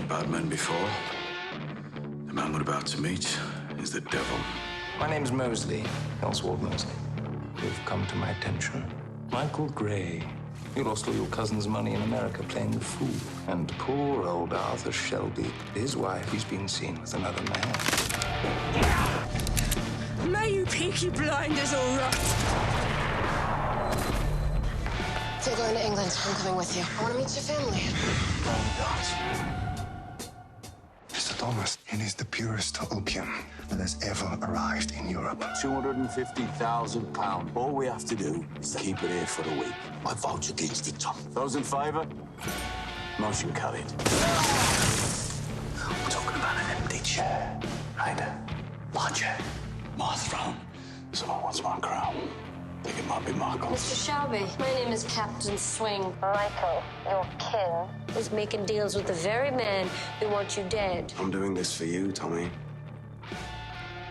bad men before. The man we're about to meet is the devil. My name's Mosley, Oswald Mosley. You've come to my attention. Michael Gray. You lost all your cousin's money in America playing the fool. And poor old Arthur Shelby, his wife, he's been seen with another man. May you peaky blinders all right. If you're going to England, I'm coming with you. I want to meet your family. Mr. Thomas, it is the purest opium that has ever arrived in Europe. £250,000. All we have to do is to keep it here for a week. I vote against it, Tom. Those in favour? Motion carried. We're talking about an empty chair, right? My chair. My throne. Someone wants my crown. I think it might be Michael. Mr. Shelby, my name is Captain Swing. Michael, your kin, is making deals with the very man who wants you dead. I'm doing this for you, Tommy.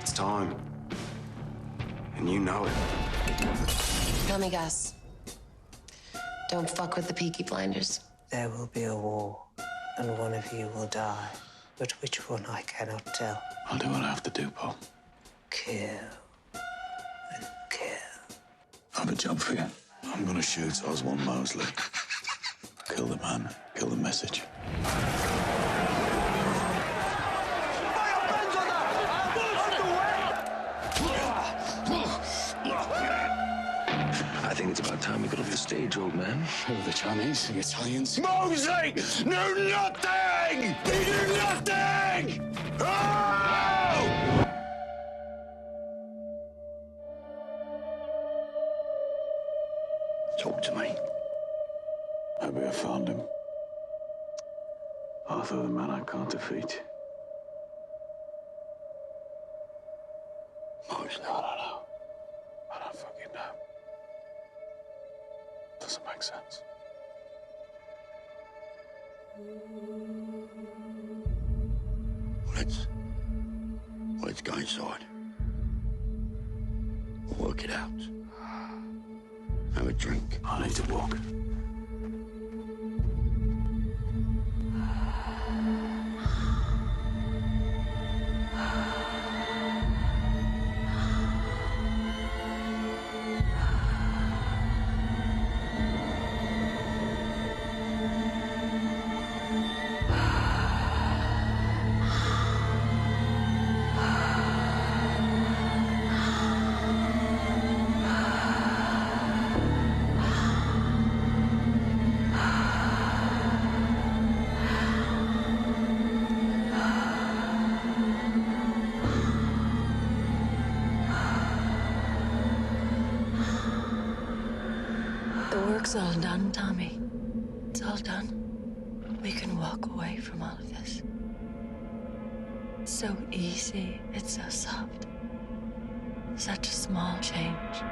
It's time. And you know it. Let me guess. Don't fuck with the peaky blinders. There will be a war, and one of you will die. But which one I cannot tell. I'll do what I have to do, Paul. Kill and kill. I have a job for you. I'm gonna shoot Oswald Mosley. Kill the man, kill the message. I think it's about time we got off the stage, old man. Who are the Chinese, the Italians? Mosley knew nothing! He knew nothing! Oh! Talk to me. Maybe I found him. Arthur, the man I can't defeat. Mosley. I don't know. I don't fucking know. Doesn't make sense. Let's go inside. We'll work it out. Have a drink. I need to walk. It's all done, Tommy. It's all done. We can walk away from all of this. It's so easy. It's so soft. Such a small change.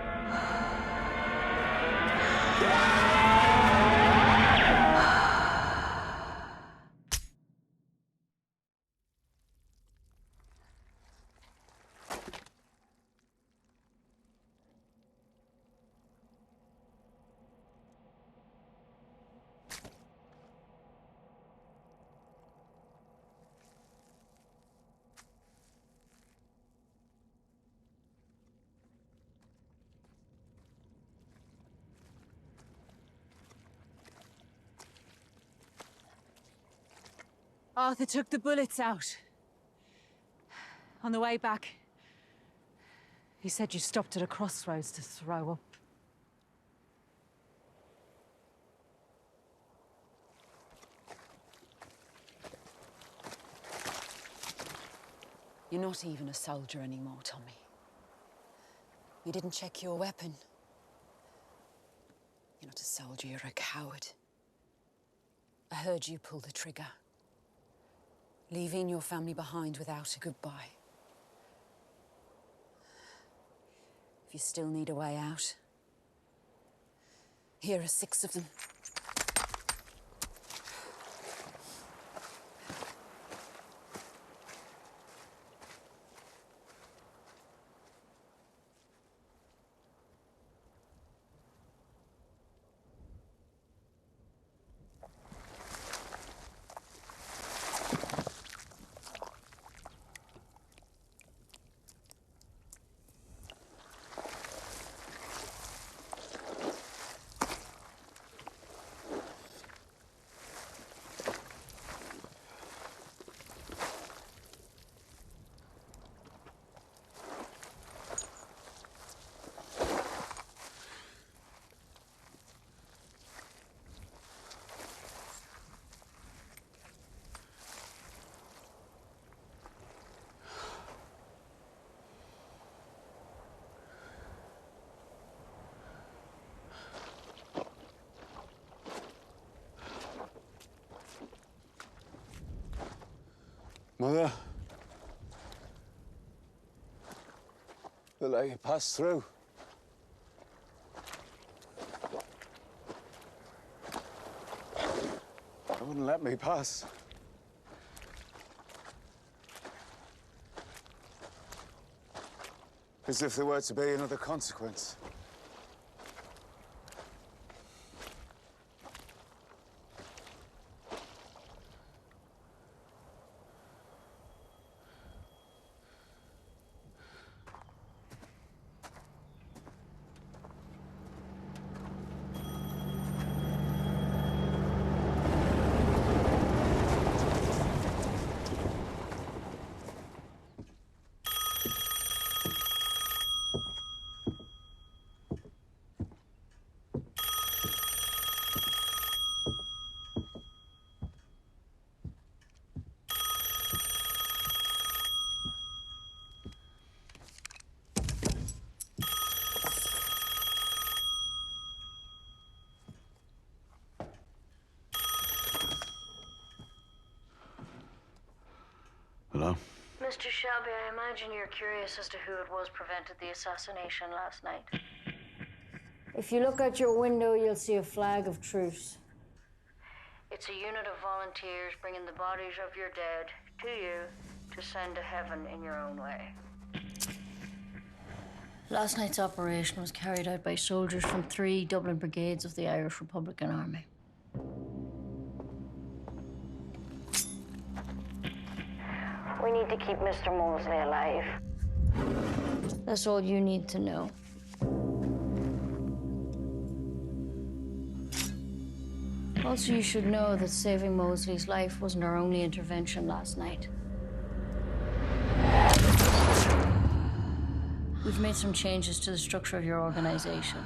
Arthur took the bullets out. On the way back, he said you stopped at a crossroads to throw up. You're not even a soldier anymore, Tommy. You didn't check your weapon. You're not a soldier, you're a coward. I heard you pull the trigger, leaving your family behind without a goodbye. If you still need a way out, here are 6 of them. Mother, they'll let you pass through. They wouldn't let me pass. As if there were to be another consequence. Hello? Mr. Shelby, I imagine you're curious as to who it was prevented the assassination last night. If you look out your window, you'll see a flag of truce. It's a unit of volunteers bringing the bodies of your dead to you to send to heaven in your own way. Last night's operation was carried out by soldiers from 3 Dublin brigades of the Irish Republican Army. We need to keep Mr. Mosley alive. That's all you need to know. Also, you should know that saving Mosley's life wasn't our only intervention last night. We've made some changes to the structure of your organization.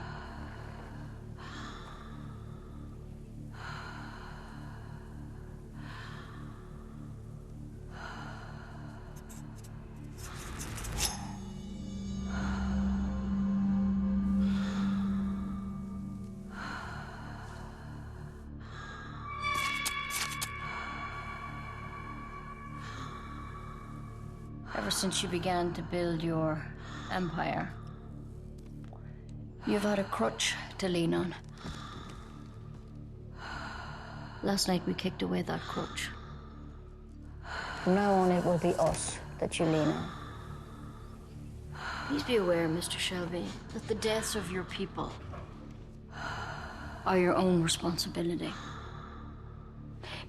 Ever since you began to build your empire, you've had a crutch to lean on. Last night we kicked away that crutch. From now on, it will be us that you lean on. Please be aware, Mr. Shelby, that the deaths of your people are your own responsibility.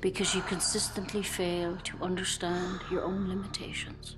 Because you consistently fail to understand your own limitations.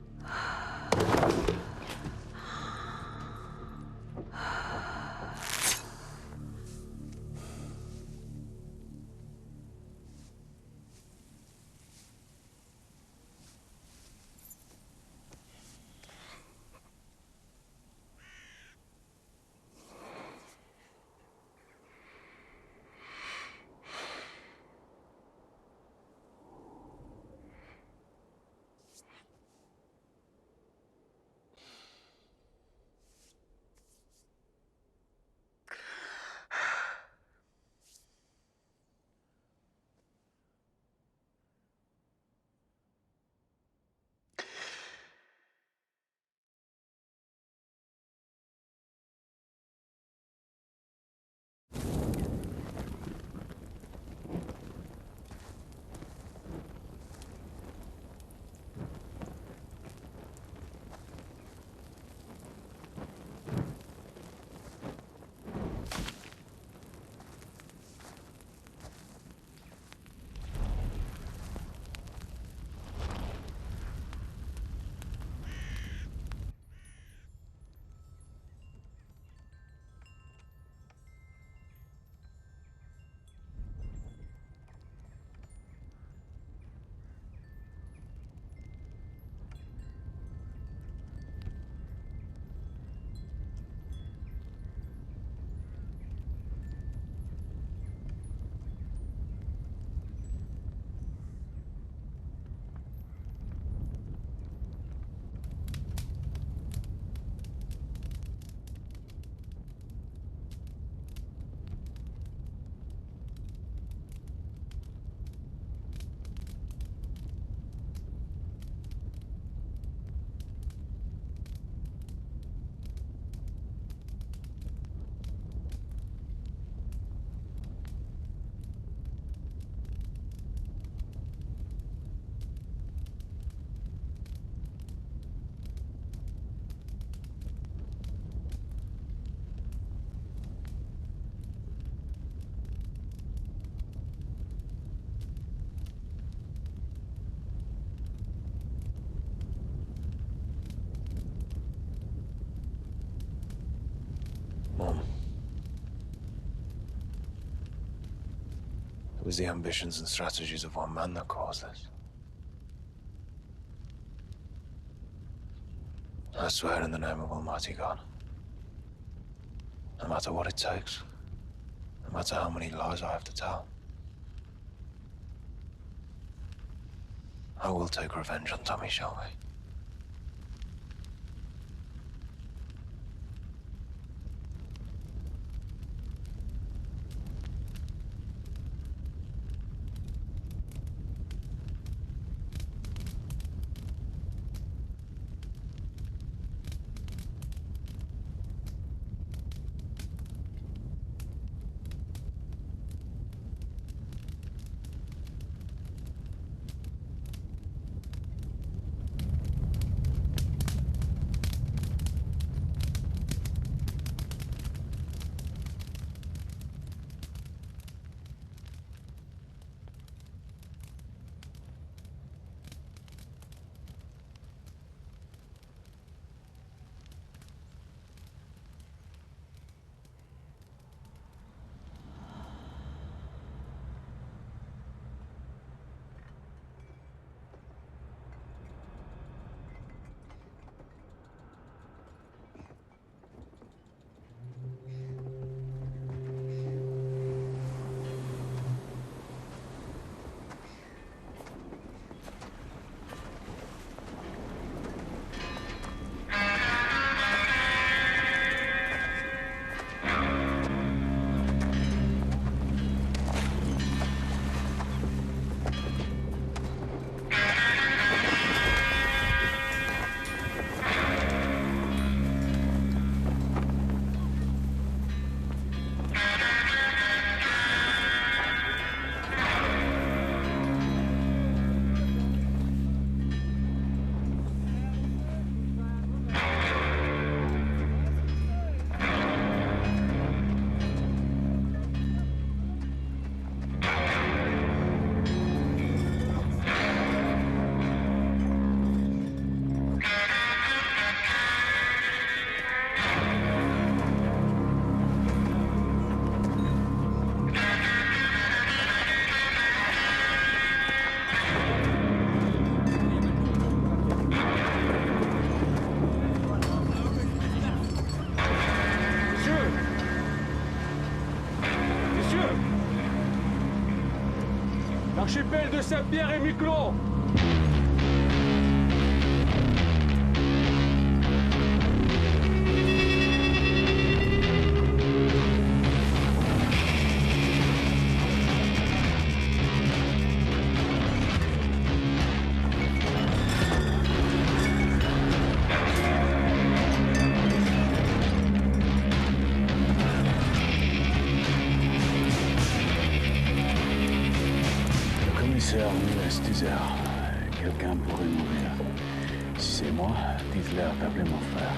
It was the ambitions and strategies of one man that caused this. I swear in the name of Almighty God, no matter what it takes, no matter how many lies I have to tell, I will take revenge on Tommy Shelby. L'archipel de Saint-Pierre et Miquelon. Quelqu'un pourrait mourir. Si c'est moi, dites-leur d'appeler mon frère.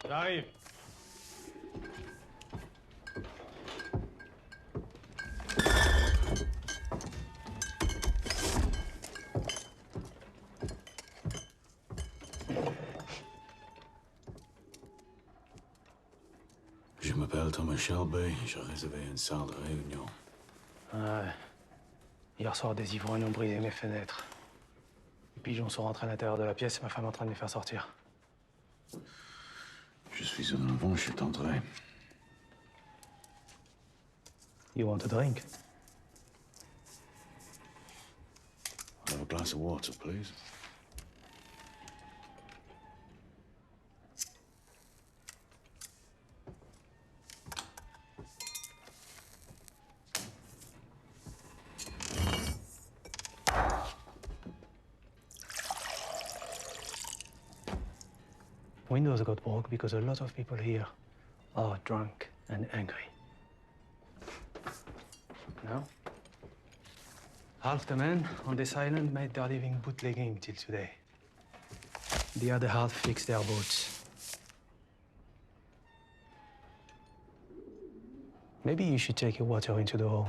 J'arrive. Je m'appelle Thomas Shelby, j'ai réservé une salle de réunion. Ouais. Hier soir, des ivrognes ont brisé mes fenêtres. Les pigeons sont rentrés à l'intérieur de la pièce et ma femme est en train de les faire sortir. Je suis en avant, je suis entré. You want a drink? I'll have a glass of water, please. Windows got broke because a lot of people here are drunk and angry. Now, half the men on this island made their living bootlegging till today. The other half fixed their boats. Maybe you should take your water into the hole.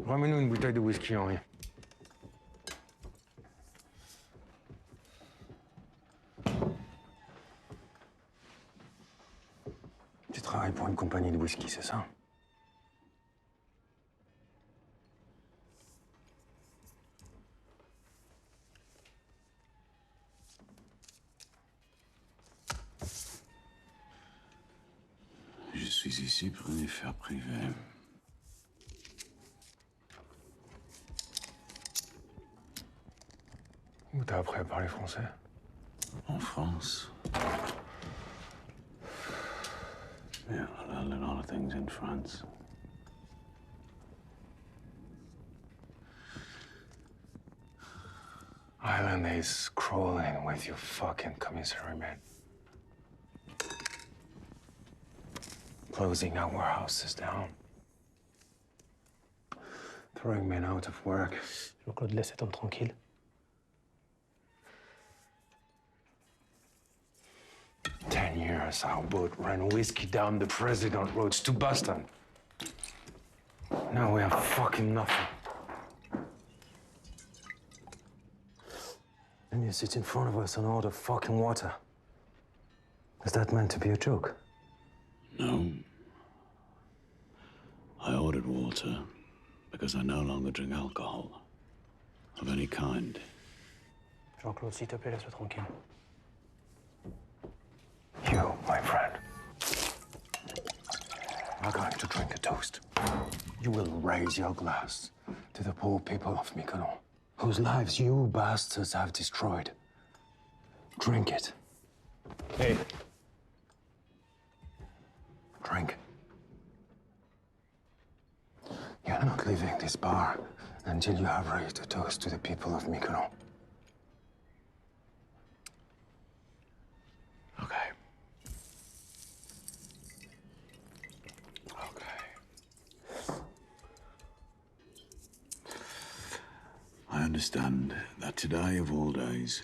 Ramène-nous une bouteille de whisky, Henri. Tu travailles pour une compagnie de whisky, c'est ça? Je suis ici pour une affaire privée. Où t'as appris à parler français? En France. Yeah, I learned a lot of things in France. Island is crawling with your fucking commissary man. Closing our warehouses down. Throwing men out of work. Jean-Claude, laisse cet homme tranquille. Years, our boat ran whiskey down the President roads to Boston. Now we have fucking nothing. And you sit in front of us and order fucking water. Is that meant to be a joke? No. I ordered water because I no longer drink alcohol of any kind. Jean-Claude, s'il te plaît, laisse-le tranquille. You, my friend, are going to drink a toast. You will raise your glass to the poor people of Mykonos, whose lives you bastards have destroyed. Drink it. Hey. Drink. You're not leaving this bar until you have raised a toast to the people of Mykonos. Okay. I understand that today, of all days,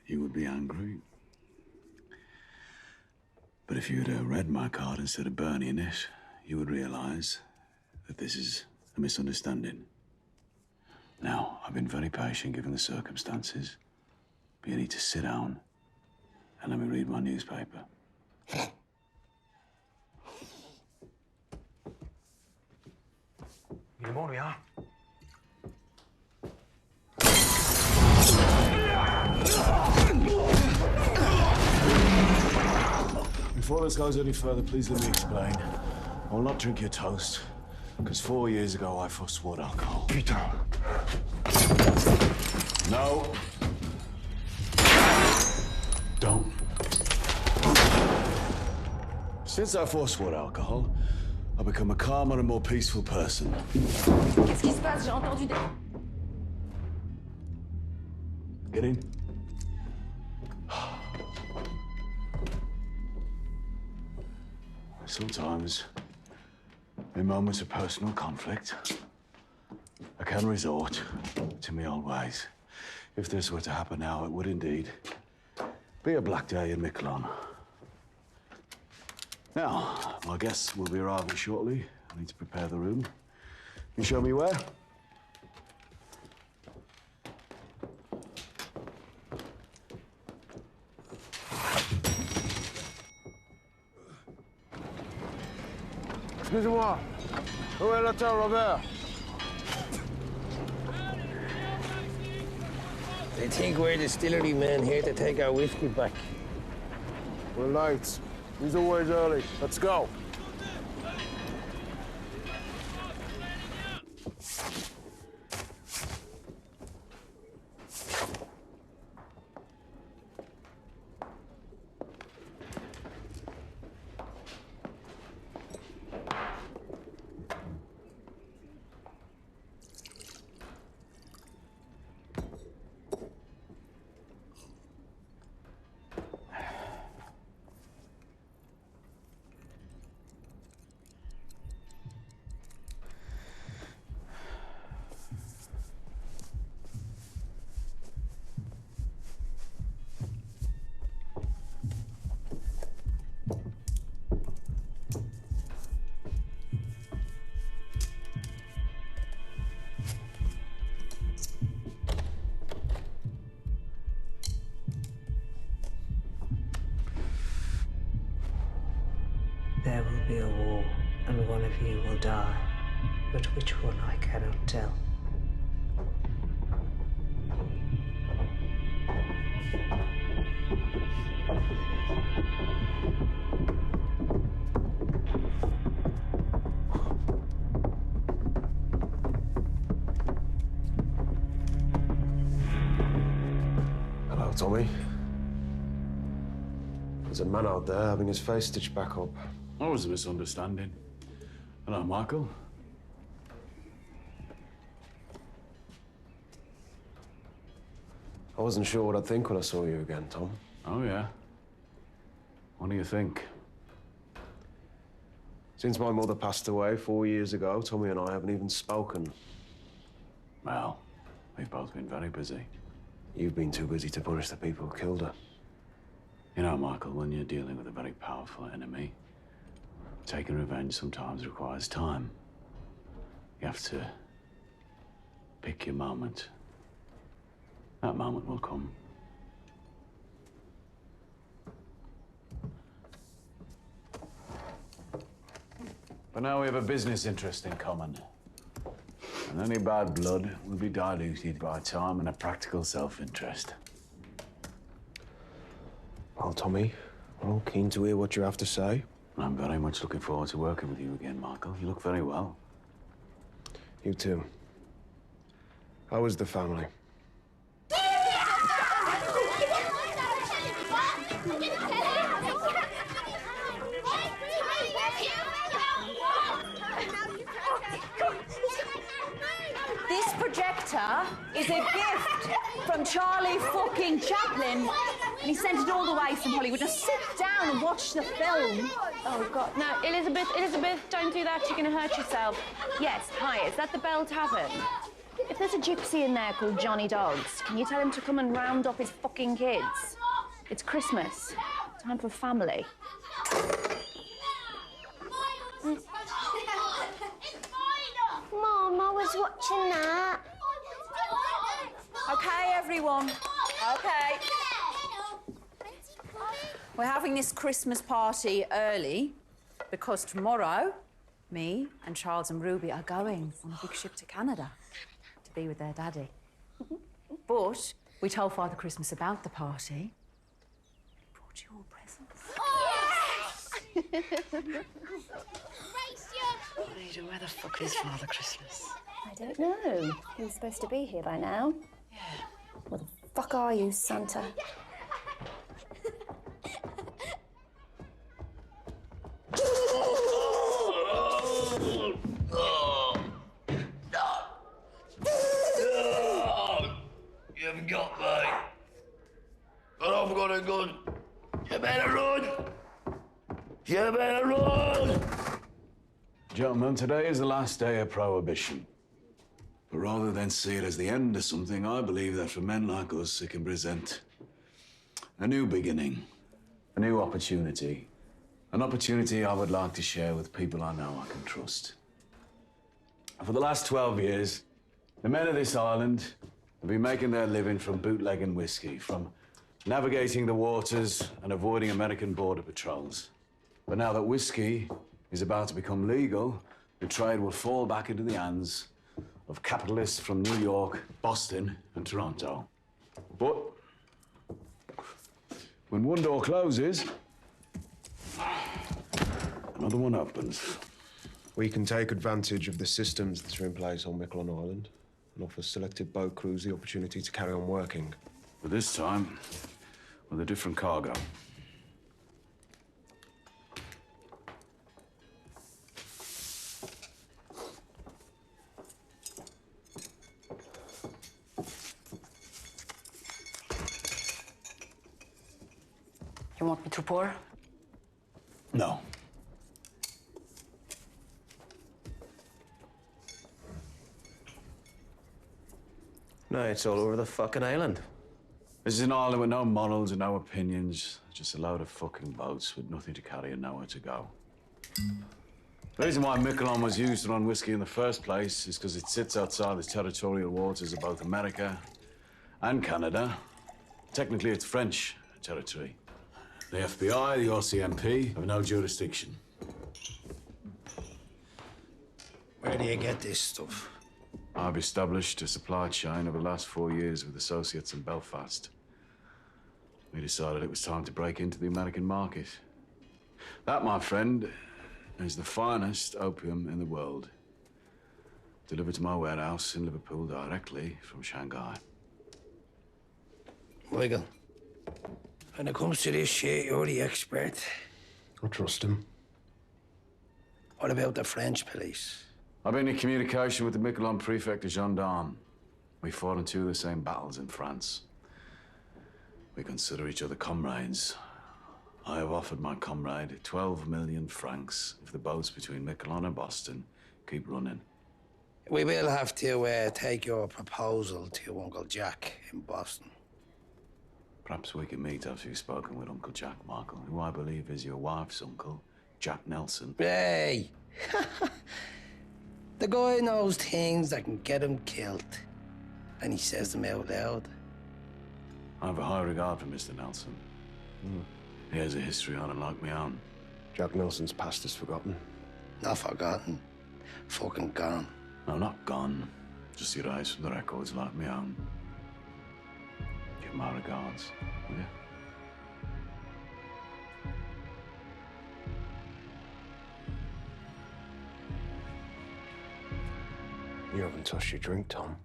you would be angry. But if you had read my card instead of burning it, you would realize that this is a misunderstanding. Now, I've been very patient given the circumstances, but you need to sit down and let me read my newspaper. Il est bon, lui, hein? Before this goes any further, please let me explain. I will not drink your toast, because 4 years ago I forswore alcohol. Putain. No. Don't. Since I forswore alcohol, I've become a calmer and more peaceful person. Qu'est-ce qui se passe? J'ai entendu des... Get in. Sometimes In moments of personal conflict, I can resort to my old ways. If this were to happen now, it would indeed be a black day in Miquelon. Now, my guests will be arriving shortly. I need to prepare the room. Can you show me where? Excusez-moi. Où est l'auteur, Robert? They think we're distillery men here to take our whiskey back. We're late. He's always early. Let's go. There will be a war, and one of you will die. But which one I cannot tell. Hello, Tommy. There's a man out there having his face stitched back up. That was a misunderstanding. Hello, Michael. I wasn't sure what I'd think when I saw you again, Tom. Oh, yeah? What do you think? Since my mother passed away 4 years ago, Tommy and I haven't even spoken. Well, we've both been very busy. You've been too busy to punish the people who killed her. You know, Michael, when you're dealing with a very powerful enemy, taking revenge sometimes requires time. You have to pick your moment. That moment will come. But now we have a business interest in common. And any bad blood will be diluted by time and a practical self-interest. Well, Tommy, I'm keen to hear what you have to say. I'm very much looking forward to working with you again, Michael. You look very well. You too. How was the family? This projector is a gift from Charlie fucking Chaplin. And he sent it all the way from Hollywood. Now sit down and watch the film. Oh, God. No, Elizabeth, don't do that. You're going to hurt yourself. Yes, hi, is that the Bell Tavern? If there's a gypsy in there called Johnny Dogs, can you tell him to come and round up his fucking kids? It's Christmas. Time for family. Mom, I was watching that. Okay, everyone. Okay. We're having this Christmas party early because tomorrow, me and Charles and Ruby are going on a big ship to Canada to be with their daddy. But we told Father Christmas about the party. He brought you all presents. Rita, where the fuck is Father Christmas? I don't know. He was supposed to be here by now. Yeah. Where the fuck are you, Santa? You haven't got me. But I've got a gun. You better run. You better run. Gentlemen, today is the last day of Prohibition. But rather than see it as the end of something, I believe that for men like us, it can present a new beginning, a new opportunity. An opportunity I would like to share with people I know I can trust. For the last 12 years, the men of this island have been making their living from bootlegging whiskey, from navigating the waters and avoiding American border patrols. But now that whiskey is about to become legal, the trade will fall back into the hands of capitalists from New York, Boston, and Toronto. But when one door closes, another one opens. We can take advantage of the systems that are in place on Miquelon Island and offer selected boat crews the opportunity to carry on working. But this time, with a different cargo. You want me to pour? No. No, it's all over the fucking island. This is an island with no morals and no opinions. Just a load of fucking boats with nothing to carry and nowhere to go. The reason why Miquelon was used to run whiskey in the first place is because it sits outside the territorial waters of both America and Canada. Technically, it's French territory. The FBI, the RCMP have no jurisdiction. Where do you get this stuff? I've established a supply chain over the last 4 years with associates in Belfast. We decided it was time to break into the American market. That, my friend, is the finest opium in the world. Delivered to my warehouse in Liverpool directly from Shanghai. Michael, when it comes to this shit, you're the expert. I trust him. What about the French police? I've been in communication with the Miquelon prefect de gendarme. We fought in 2 of the same battles in France. We consider each other comrades. I have offered my comrade 12 million francs if the boats between Miquelon and Boston keep running. We will have to take your proposal to your Uncle Jack in Boston. Perhaps we can meet after you've spoken with Uncle Jack, Michael, who I believe is your wife's uncle, Jack Nelson. Hey! The guy knows things that can get him killed, and he says them out loud. I have a high regard for Mr. Nelson. He has a history on him like my own. Jack Nelson's past is forgotten. Not forgotten. Fucking gone. No, not gone. Just erased from the records like my own. Give my regards, will you? You haven't touched your drink, Tom.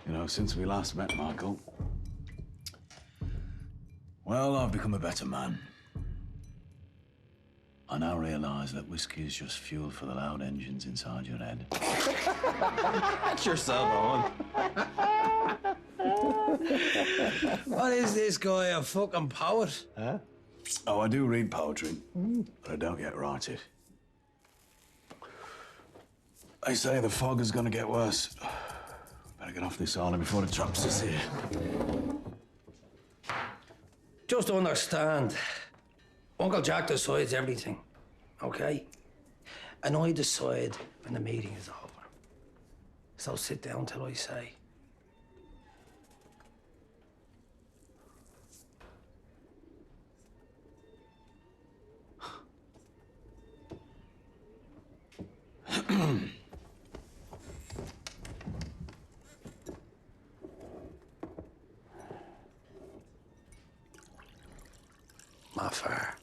You know, since we last met, Michael, well, I've become a better man. I now realize that whiskey is just fuel for the loud engines inside your head. That's yourself on. What is this guy, a fucking poet? Huh? Oh, I do read poetry, but I don't yet write it. They say the fog is gonna get worse. Better get off this island before the traps us here. Just understand, Uncle Jack decides everything, okay? And I decide when the meeting is over. So sit down till I say. My fire.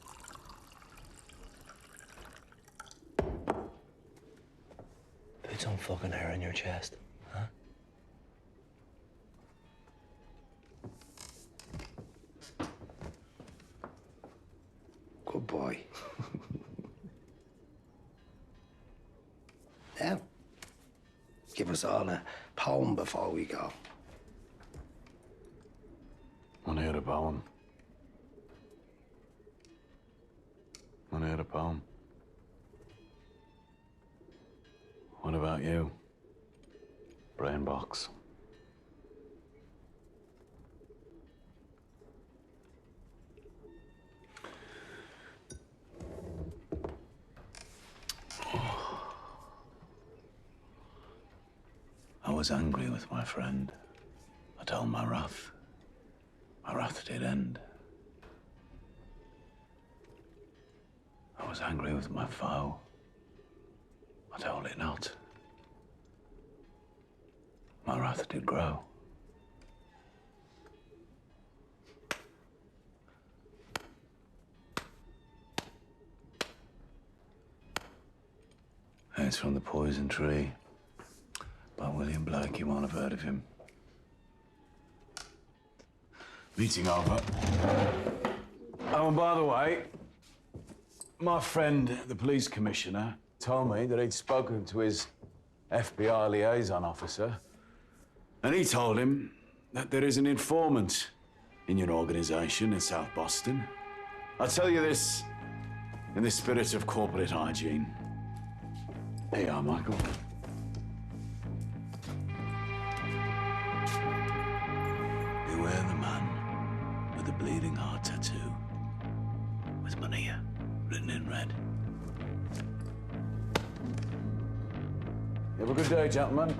Put some fucking hair in your chest, huh? Good boy. Now, give us all a poem before we go. I want to hear a poem. poem. What about you? Brain box. I was angry with my friend. I told my wrath. My wrath did end. I was angry with my foe. I told it not. My wrath did grow. It's from The Poison Tree by William Blake. You won't have heard of him. Meeting over. Oh, and by the way, my friend, the police commissioner, told me that he'd spoken to his FBI liaison officer, and he told him that there is an informant in your organization in South Boston. I'll tell you this in the spirit of corporate hygiene. Here you are, Michael. Beware the man with the bleeding heart tattoo, with Mania written in red. Have a good day, gentlemen.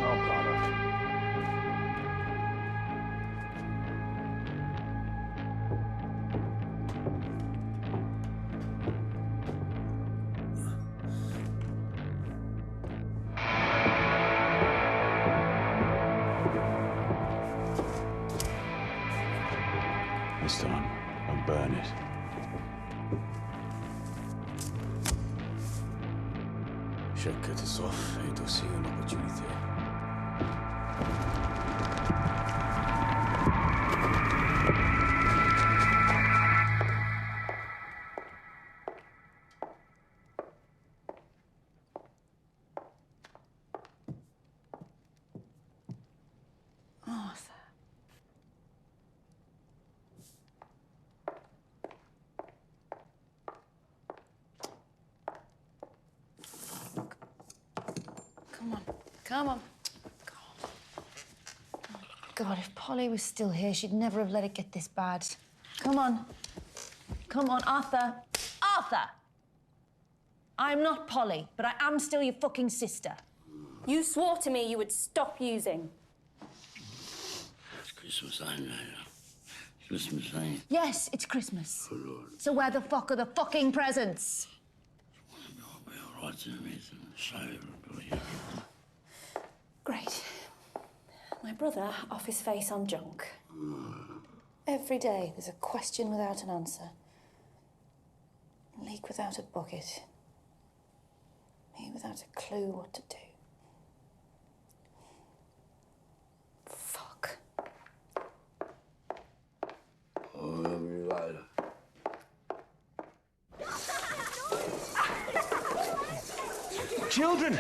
Oh, bother. This time, I'll burn it. Chaque catastrophe est aussi une opportunité. Arthur. Come on. Come on. God, if Polly was still here, she'd never have let it get this bad. Come on. Come on, Arthur. Arthur! I'm not Polly, but I am still your fucking sister. You swore to me you would stop using. It's Christmas, I know. Christmas, eh? Yes, it's Christmas. Good Lord. So where the fuck are the fucking presents? I'll be all right in a minute. Slowly. Great. My brother off his face on junk. Every day there's a question without an answer. A leak without a bucket. Me without a clue what to do. Fuck. Children,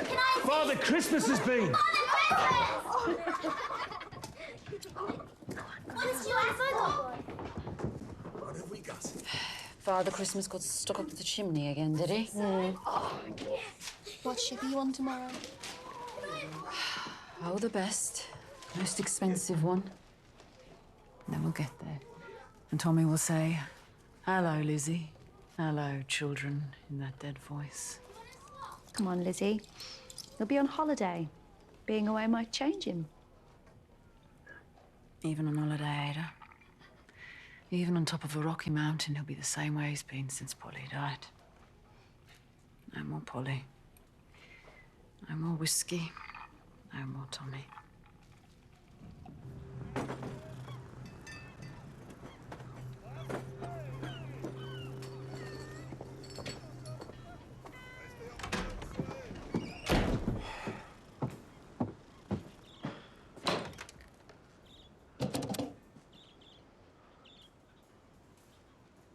Father Christmas has been. What have we got? Father Christmas got stuck up the chimney again, did he? What ship are you on tomorrow? Oh, the best. Most expensive one. And then we'll get there. And Tommy will say, "Hello, Lizzie. Hello, children," in that dead voice. Come on, Lizzie. He'll be on holiday. Being away might change him. Even on holiday, Ada. Even on top of a rocky mountain, he'll be the same way he's been since Polly died. No more Polly. No more whiskey. No more Tommy.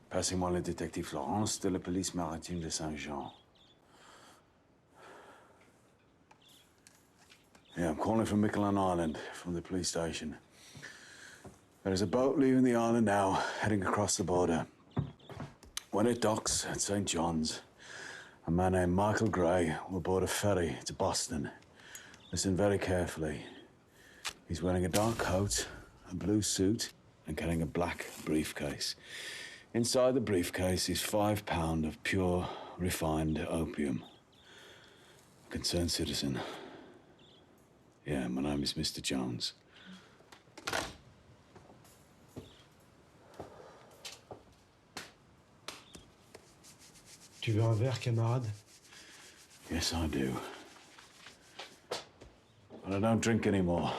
Passez-moi le détective Florence de la police maritime de Saint-Jean. Yeah, I'm calling from Miquelon Island, from the police station. There is a boat leaving the island now, heading across the border. When it docks at St. John's, a man named Michael Gray will board a ferry to Boston. Listen very carefully. He's wearing a dark coat, a blue suit, and carrying a black briefcase. Inside the briefcase is £5 of pure, refined opium. Concerned citizen. Yeah, my name is Mr. Jones. Tu veux un verre, camarade? Yes, I do. But I don't drink anymore.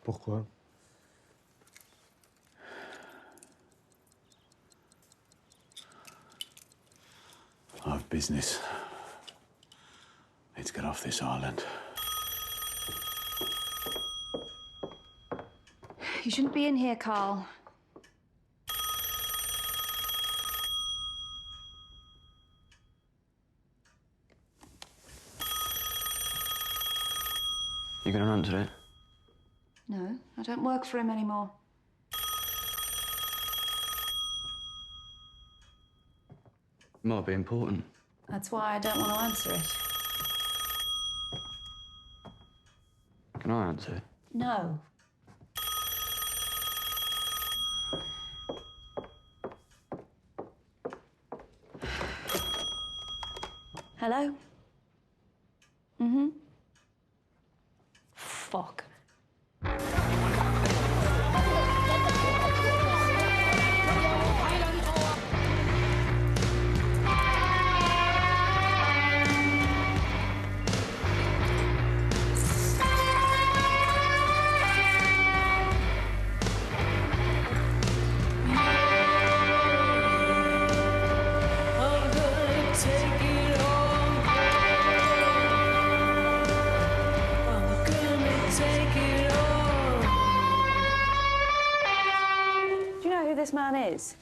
Pourquoi? I have business. Need to get off this island. You shouldn't be in here, Carl. You gonna answer it? No, I don't work for him anymore. Might be important. That's why I don't want to answer it. Can I answer it? No. Hello? Mm-hmm. Fuck. This man is.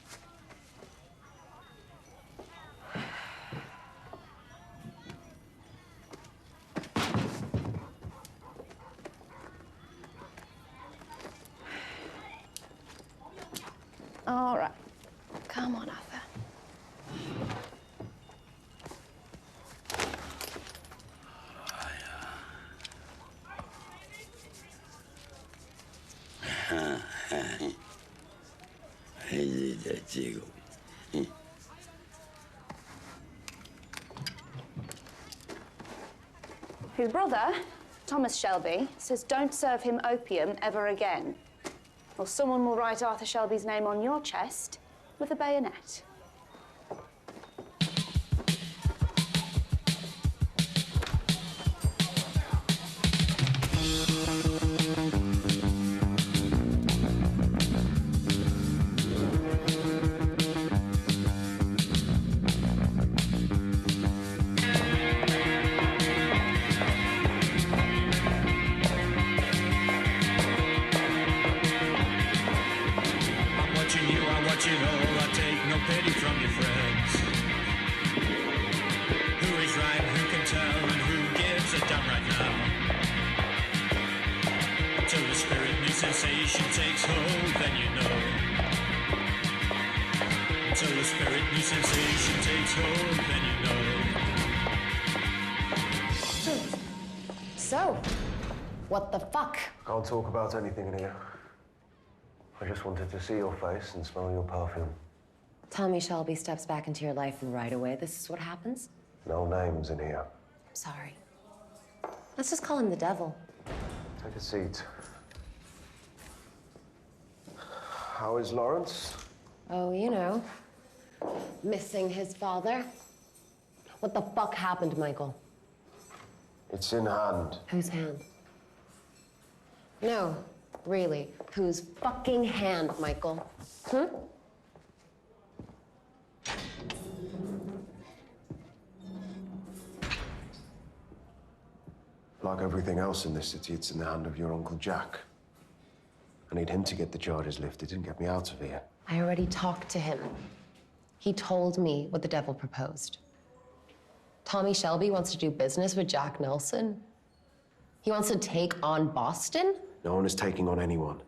All right. Come on, Arthur. His brother, Thomas Shelby, says don't serve him opium ever again, or someone will write Arthur Shelby's name on your chest with a bayonet. So, what the fuck? Can't talk about anything in here. I just wanted to see your face and smell your perfume. Tommy Shelby steps back into your life and right away this is what happens? No names in here. I'm sorry. Let's just call him the devil. Take a seat. How is Lawrence? Oh, you know, missing his father. What the fuck happened, Michael? It's in hand. Whose hand? No, really, whose fucking hand, Michael? Like everything else in this city, it's in the hand of your Uncle Jack. I need him to get the charges lifted and get me out of here. I already talked to him. He told me what the devil proposed. Tommy Shelby wants to do business with Jack Nelson. He wants to take on Boston? No one is taking on anyone.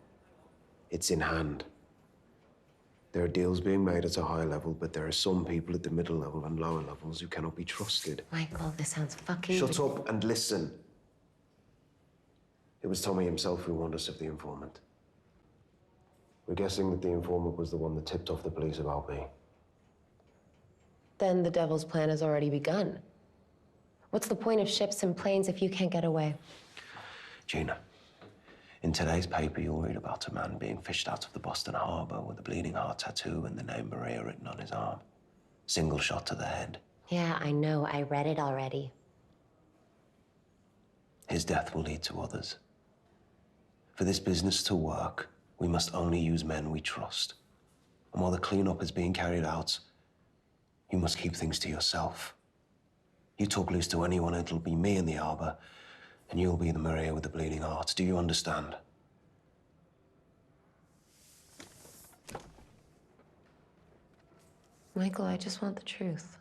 It's in hand. There are deals being made at a high level, but there are some people at the middle level and lower levels who cannot be trusted. Michael, this sounds fucking... Shut up and listen. It was Tommy himself who warned us of the informant. We're guessing that the informant was the one that tipped off the police about me. Then the devil's plan has already begun. What's the point of ships and planes if you can't get away? Gina, in today's paper, you'll read about a man being fished out of the Boston Harbor with a bleeding heart tattoo and the name Maria written on his arm. Single shot to the head. Yeah, I know. I read it already. His death will lead to others. For this business to work, we must only use men we trust. And while the cleanup is being carried out, you must keep things to yourself. You talk loose to anyone, it'll be me in the harbor, and you'll be the Maria with the bleeding heart. Do you understand? Michael, I just want the truth.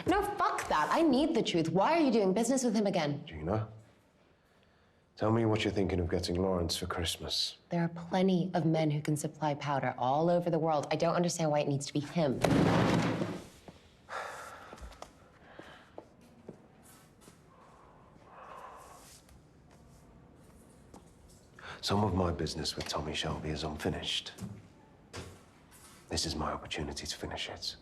No, fuck that. I need the truth. Why are you doing business with him again? Gina, tell me what you're thinking of getting Lawrence for Christmas. There are plenty of men who can supply powder all over the world. I don't understand why it needs to be him. Some of my business with Tommy Shelby is unfinished. This is my opportunity to finish it.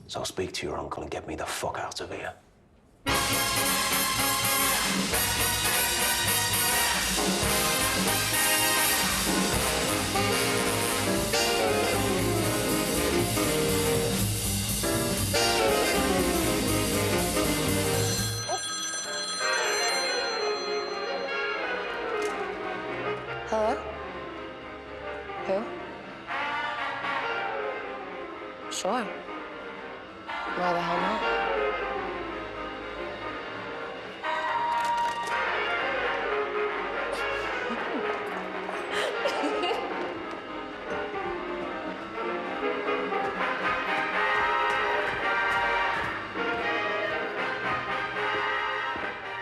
So speak to your uncle and get me the fuck out of here. Hello? Who? Sure. Why the hell not?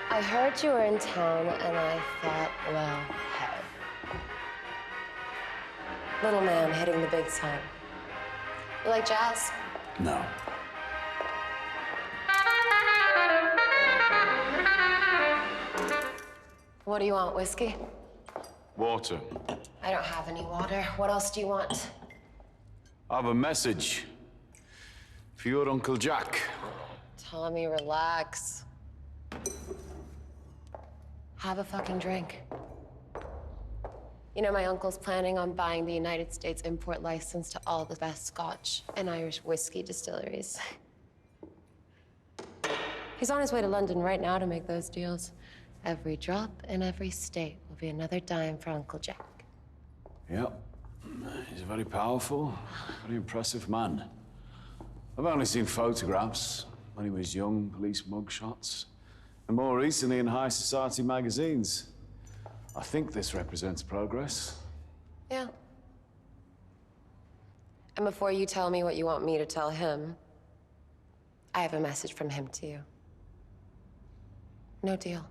I heard you were in town, and I thought, well, hey. Little man hitting the big time. You like jazz? No. What do you want, whiskey? Water. I don't have any water. What else do you want? I have a message for your Uncle Jack. Tommy, relax. Have a fucking drink. You know, my uncle's planning on buying the United States import license to all the best Scotch and Irish whiskey distilleries. He's on his way to London right now to make those deals. Every drop in every state will be another dime for Uncle Jack. Yep. He's a very powerful, very impressive man. I've only seen photographs when he was young, police mugshots, and more recently in high society magazines. I think this represents progress. Yeah. And before you tell me what you want me to tell him, I have a message from him to you. No deal.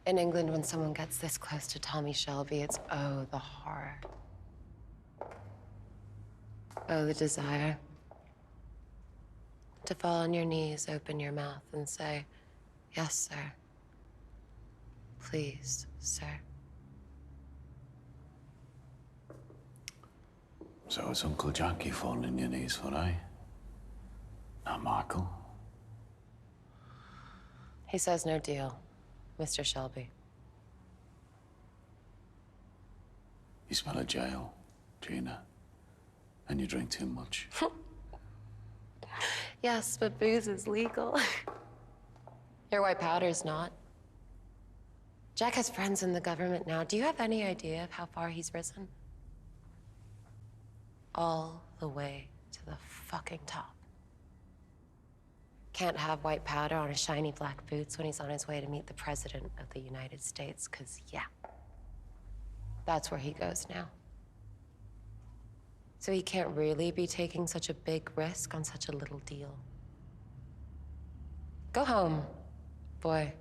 In England, when someone gets this close to Tommy Shelby, it's, oh, the horror. Oh, the desire. To fall on your knees, open your mouth, and say, yes, sir. Please, sir. So it's Uncle Jack you fall on your knees for, eh? Not Michael. He says no deal, Mr. Shelby. You smell of jail, Gina. And you drink too much. Yes, but booze is legal. Your white powder's not. Jack has friends in the government now. Do you have any idea of how far he's risen? All the way to the fucking top. Can't have white powder on his shiny black boots when he's on his way to meet the President of the United States, 'cause, yeah, that's where he goes now. So he can't really be taking such a big risk on such a little deal. Go home, boy.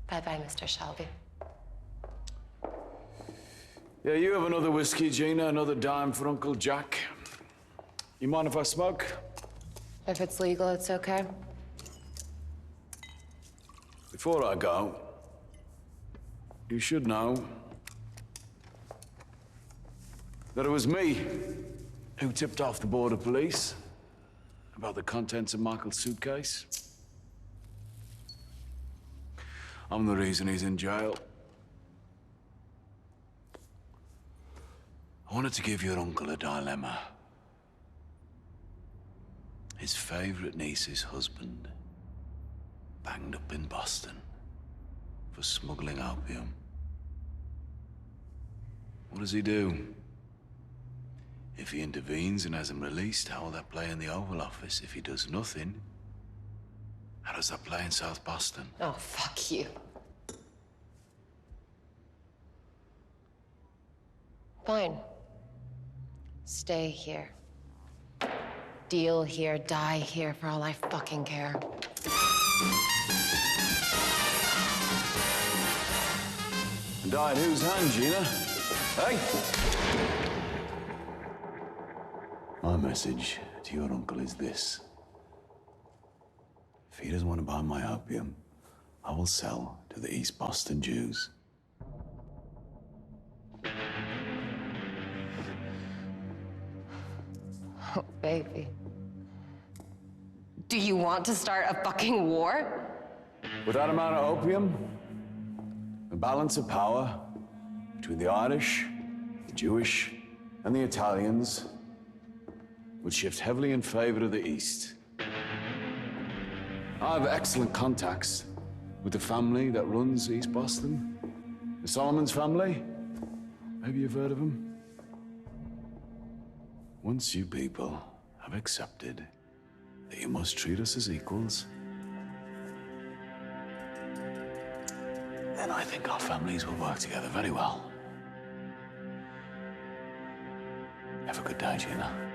Bye-bye, Mr. Shelby. Yeah, you have another whiskey, Gina, another dime for Uncle Jack. You mind if I smoke? If it's legal, it's okay. Before I go, you should know that it was me who tipped off the border police about the contents of Michael's suitcase. I'm the reason he's in jail. I wanted to give your uncle a dilemma. His favorite niece's husband banged up in Boston for smuggling opium. What does he do? If he intervenes and has him released, how will that play in the Oval Office? If he does nothing, how does that play in South Boston? Oh, fuck you. Fine. Stay here. Deal here, die here, for all I fucking care. Die at whose hand, Gina? Hey? My message to your uncle is this. If he doesn't want to buy my opium, I will sell to the East Boston Jews. Oh, baby. Do you want to start a fucking war? With that amount of opium, the balance of power between the Irish, the Jewish, and the Italians would shift heavily in favor of the East. I have excellent contacts with the family that runs East Boston. The Solomon's family. Maybe you've heard of them. Once you people have accepted that you must treat us as equals, then I think our families will work together very well. Have a good day, Gina.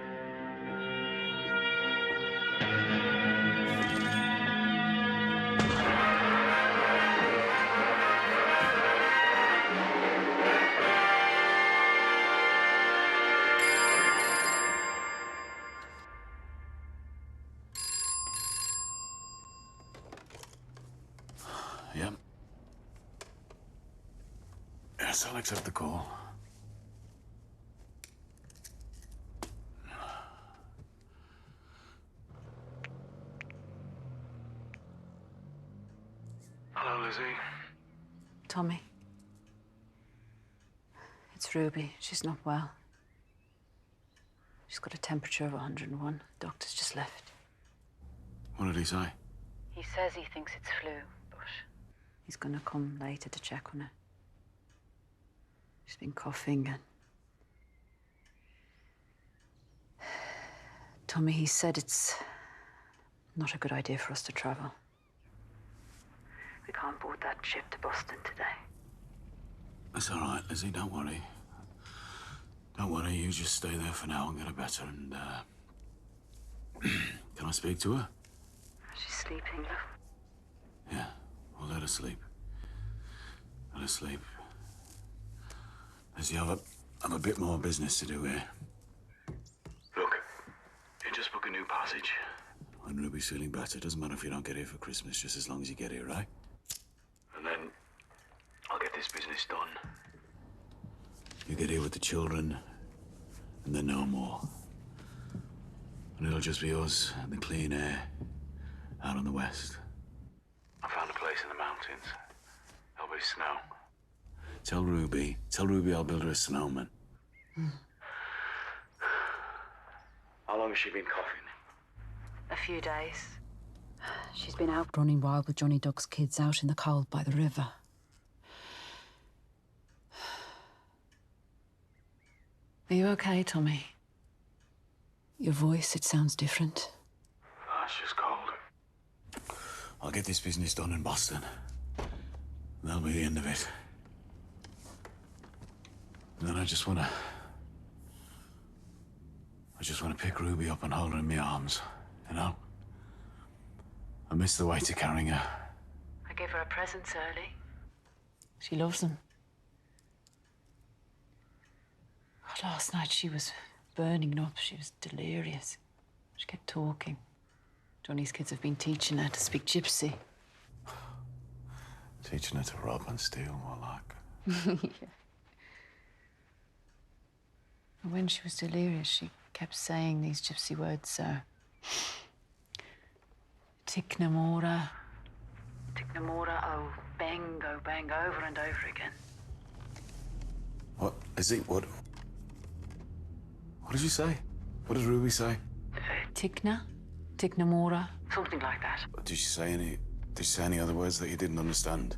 Yep. Yes, I'll accept the call. Hello, Lizzie. Tommy. It's Ruby. She's not well. She's got a temperature of 101. The doctor's just left. What did he say? He says he thinks it's flu, but he's gonna come later to check on her. She's been coughing and... Tommy, he said it's not a good idea for us to travel. We can't board that ship to Boston today. That's all right, Lizzie. Don't worry. Don't worry. You just stay there for now and get her better. And can I speak to her? She's sleeping, love. Yeah. Well, let her sleep. Let her sleep. Lizzie, I've a bit more business to do here. Look, you just book a new passage. When Ruby's feeling better, doesn't matter if you don't get here for Christmas, just as long as you get here, right? And then I'll get this business done. You get here with the children, and then no more. And it'll just be us and the clean air out on the west. I found a place in the mountains. There'll be snow. Tell Ruby I'll build her a snowman. How long has she been coughing? A few days. She's been out running wild with Johnny Duck's kids out in the cold by the river. Are you okay, Tommy? Your voice, it sounds different. Oh, it's just cold. I'll get this business done in Boston. That'll be the end of it. And then I just want to pick Ruby up and hold her in my arms, you know? I miss the weight of carrying her. I gave her a presents early. She loves them. Last night she was burning up. She was delirious. She kept talking. Johnny's kids have been teaching her to speak gypsy. Teaching her to rob and steal, more like. Yeah. And when she was delirious, she kept saying these gypsy words, Tiknamora, oh bang, over and over again. What is it? What did you say? What did Ruby say? Tiknamora, something like that. Did she say any other words that you didn't understand?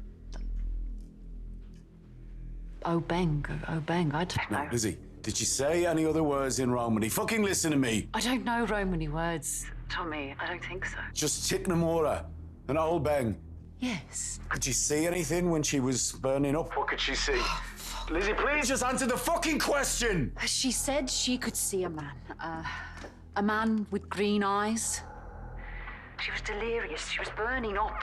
Oh bang, I don't know. Lizzie, did she say any other words in Romany? Fucking listen to me. I don't know Romany words, Tommy. I don't think so. Just Tiknamora, an old bang. Yes. Could she see anything when she was burning up? What could she see? Lizzie, please just answer the fucking question! She said she could see a man with green eyes. She was delirious. She was burning up.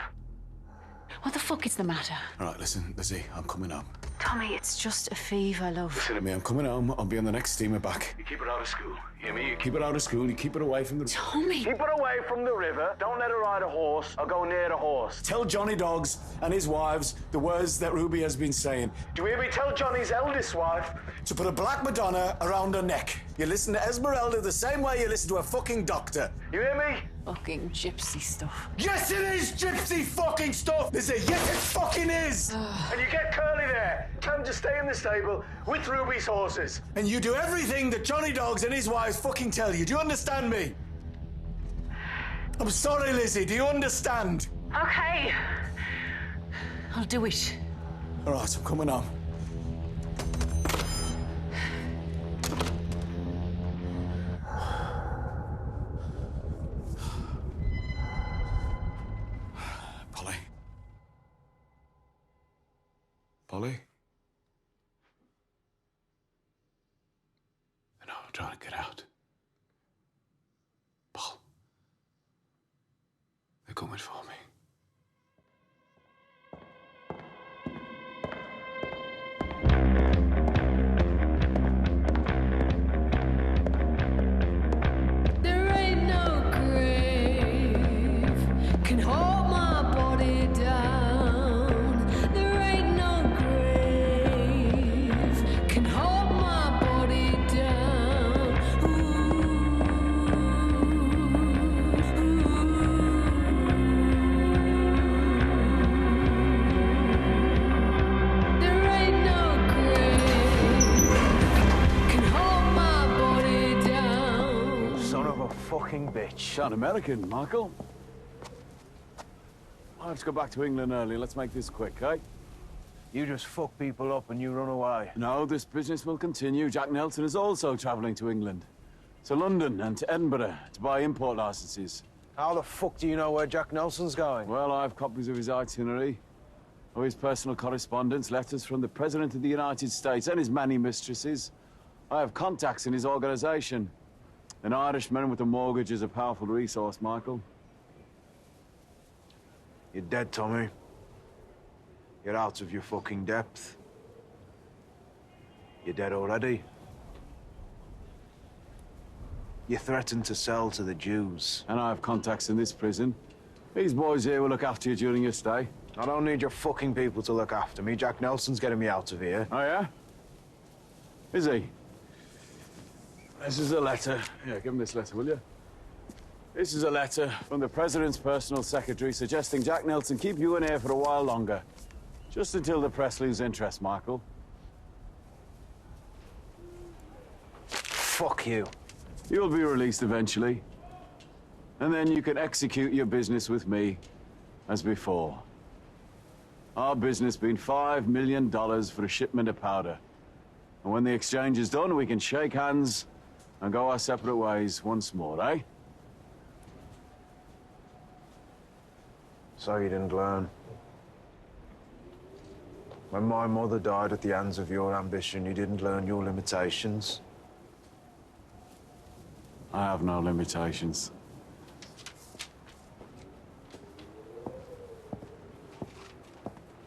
What the fuck is the matter? All right, listen, Lizzie, I'm coming home. Tommy, it's just a fever, love. Listen to me, I'm coming home. I'll be on the next steamer back. You keep her out of school. You hear me? You keep her out of school. You keep her away from the... Tommy! Keep her away from the river. Don't let her ride a horse or go near the horse. Tell Johnny Dogs and his wives the words that Ruby has been saying. Do you hear me? Tell Johnny's eldest wife to put a black Madonna around her neck. You listen to Esmeralda the same way you listen to a fucking doctor. You hear me? Fucking gypsy stuff. Yes, it is gypsy fucking stuff! Yes, it fucking is! And you get Curly there. Tell him to stay in the stable with Ruby's horses. And you do everything that Johnny Dogs and his wives fucking tell you. Do you understand me? I'm sorry, Lizzie. Do you understand? Okay. I'll do it. All right, I'm coming home. Polly? No, I'm trying to get out. Paul. They're coming for me. There ain't no grave can hold my body down. There ain't no grave can hold my body down. There ain't no grave can hold my body down. Son of a fucking bitch. Sound American, Michael. I have to go back to England early. Let's make this quick, eh? You just fuck people up and you run away. No, this business will continue. Jack Nelson is also travelling to England. To London and to Edinburgh to buy import licenses. How the fuck do you know where Jack Nelson's going? Well, I have copies of his itinerary, of his personal correspondence, letters from the President of the United States and his many mistresses. I have contacts in his organisation. An Irishman with a mortgage is a powerful resource, Michael. You're dead, Tommy. You're out of your fucking depth. You're dead already. You threatened to sell to the Jews. And I have contacts in this prison. These boys here will look after you during your stay. I don't need your fucking people to look after me. Jack Nelson's getting me out of here. Oh, yeah? Is he? This is a letter. Yeah, give him this letter, will you? This is a letter from the President's personal secretary suggesting Jack Nelson keep you in here for a while longer. Just until the press lose interest, Michael. Fuck you. You'll be released eventually. And then you can execute your business with me as before. Our business being $5 million for a shipment of powder. And when the exchange is done, we can shake hands and go our separate ways once more, eh? So you didn't learn. When my mother died at the hands of your ambition, you didn't learn your limitations. I have no limitations.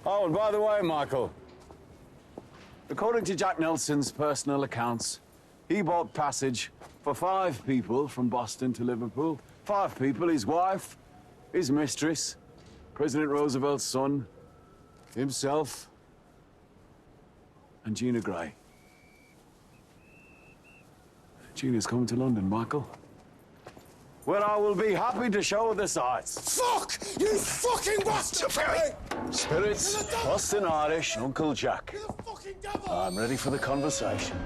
Oh, and by the way, Michael, according to Jack Nelson's personal accounts, he bought passage for 5 people from Boston to Liverpool. 5 people, his wife, his mistress, President Roosevelt's son, himself, and Gina Gray. Gina's coming to London, Michael, where I will be happy to show her the sights. Fuck! You fucking bastard! Spirits, Boston Irish, Uncle Jack. I'm ready for the conversation.